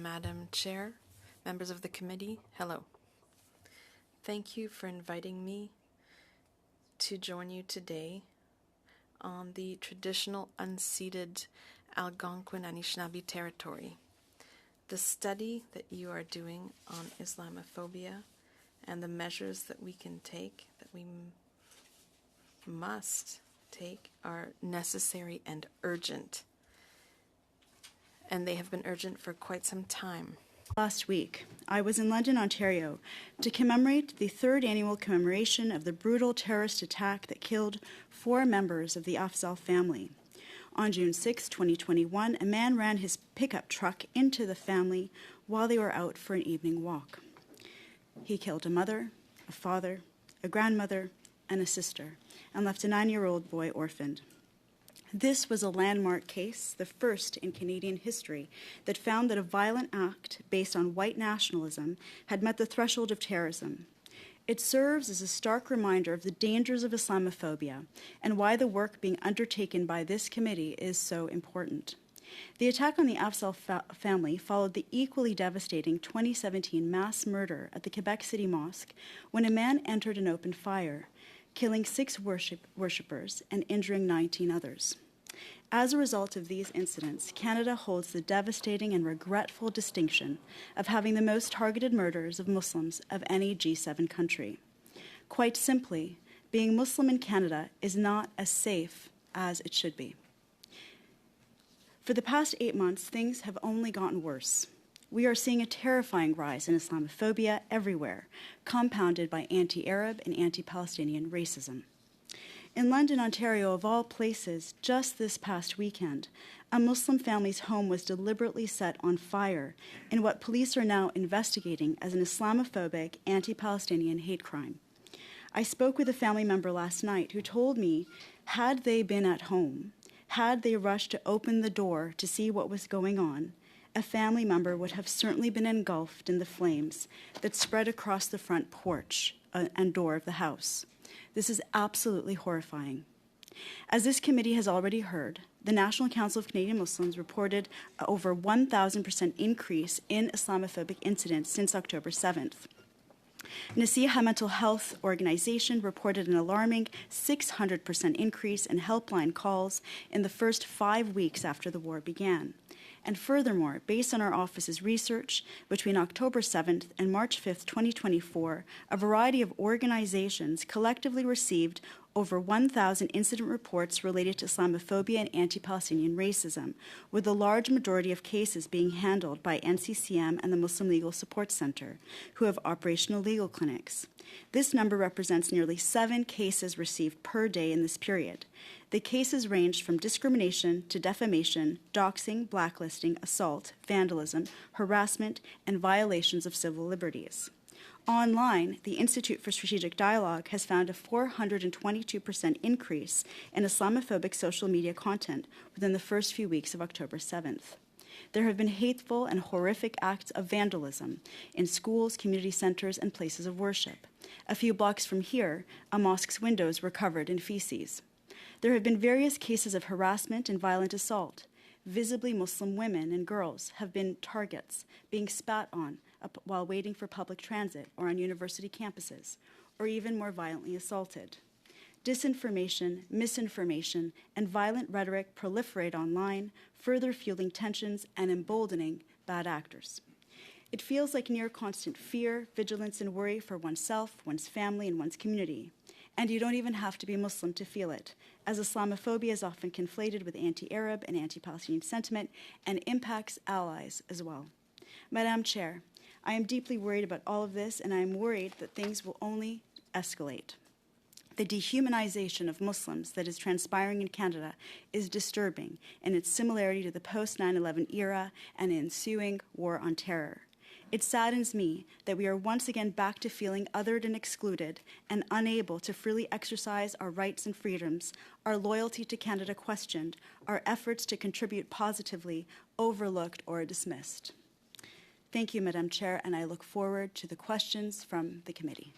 Madam Chair, members of the committee, hello. Thank you for inviting me to join you today on the traditional unceded Algonquin Anishinaabe territory. The study that you are doing on Islamophobia and the measures that we can take, that we must take, are necessary and urgent. And they have been urgent for quite some time. Last week, I was in London, Ontario, to commemorate the third annual commemoration of the brutal terrorist attack that killed 4 members of the Afzal family. On June 6, 2021, a man ran his pickup truck into the family while they were out for an evening walk. He killed a mother, a father, a grandmother, and a sister, and left a 9-year-old boy orphaned. This was a landmark case, the first in Canadian history, that found that a violent act based on white nationalism had met the threshold of terrorism. It serves as a stark reminder of the dangers of Islamophobia and why the work being undertaken by this committee is so important. The attack on the Afzal family followed the equally devastating 2017 mass murder at the Quebec City Mosque when a man entered and opened fire, killing 6 worshippers and injuring 19 others. As a result of these incidents, Canada holds the devastating and regretful distinction of having the most targeted murders of Muslims of any G7 country. Quite simply, being Muslim in Canada is not as safe as it should be. For the past 8 months, things have only gotten worse. We are seeing a terrifying rise in Islamophobia everywhere, compounded by anti-Arab and anti-Palestinian racism. In London, Ontario, of all places, just this past weekend, a Muslim family's home was deliberately set on fire in what police are now investigating as an Islamophobic, anti-Palestinian hate crime. I spoke with a family member last night who told me, had they been at home, had they rushed to open the door to see what was going on, a family member would have certainly been engulfed in the flames that spread across the front porch and door of the house. This is absolutely horrifying. As this committee has already heard, the National Council of Canadian Muslims reported over 1,000% increase in Islamophobic incidents since October 7th. Nasiha Mental Health Organization reported an alarming 600% increase in helpline calls in the first 5 weeks after the war began. And furthermore, based on our office's research, between October 7th and March 5th, 2024, a variety of organizations collectively received over 1,000 incident reports related to Islamophobia and anti-Palestinian racism, with the large majority of cases being handled by NCCM and the Muslim Legal Support Center, who have operational legal clinics. This number represents nearly 7 cases received per day in this period. The cases ranged from discrimination to defamation, doxing, blacklisting, assault, vandalism, harassment, and violations of civil liberties. Online, the Institute for Strategic Dialogue has found a 422% increase in Islamophobic social media content within the first few weeks of October 7th. There have been hateful and horrific acts of vandalism in schools, community centers, and places of worship. A few blocks from here, a mosque's windows were covered in feces. There have been various cases of harassment and violent assault. Visibly Muslim women and girls have been targets, being spat on while waiting for public transit or on university campuses, or even more violently assaulted. Disinformation, misinformation, and violent rhetoric proliferate online, further fueling tensions and emboldening bad actors. It feels like near constant fear, vigilance, and worry for oneself, one's family, and one's community. And you don't even have to be Muslim to feel it, as Islamophobia is often conflated with anti-Arab and anti-Palestinian sentiment and impacts allies as well. Madam Chair, I am deeply worried about all of this, and I am worried that things will only escalate. The dehumanization of Muslims that is transpiring in Canada is disturbing in its similarity to the post-9/11 era and the ensuing war on terror. It saddens me that we are once again back to feeling othered and excluded and unable to freely exercise our rights and freedoms, our loyalty to Canada questioned, our efforts to contribute positively overlooked or dismissed. Thank you, Madam Chair, and I look forward to the questions from the committee.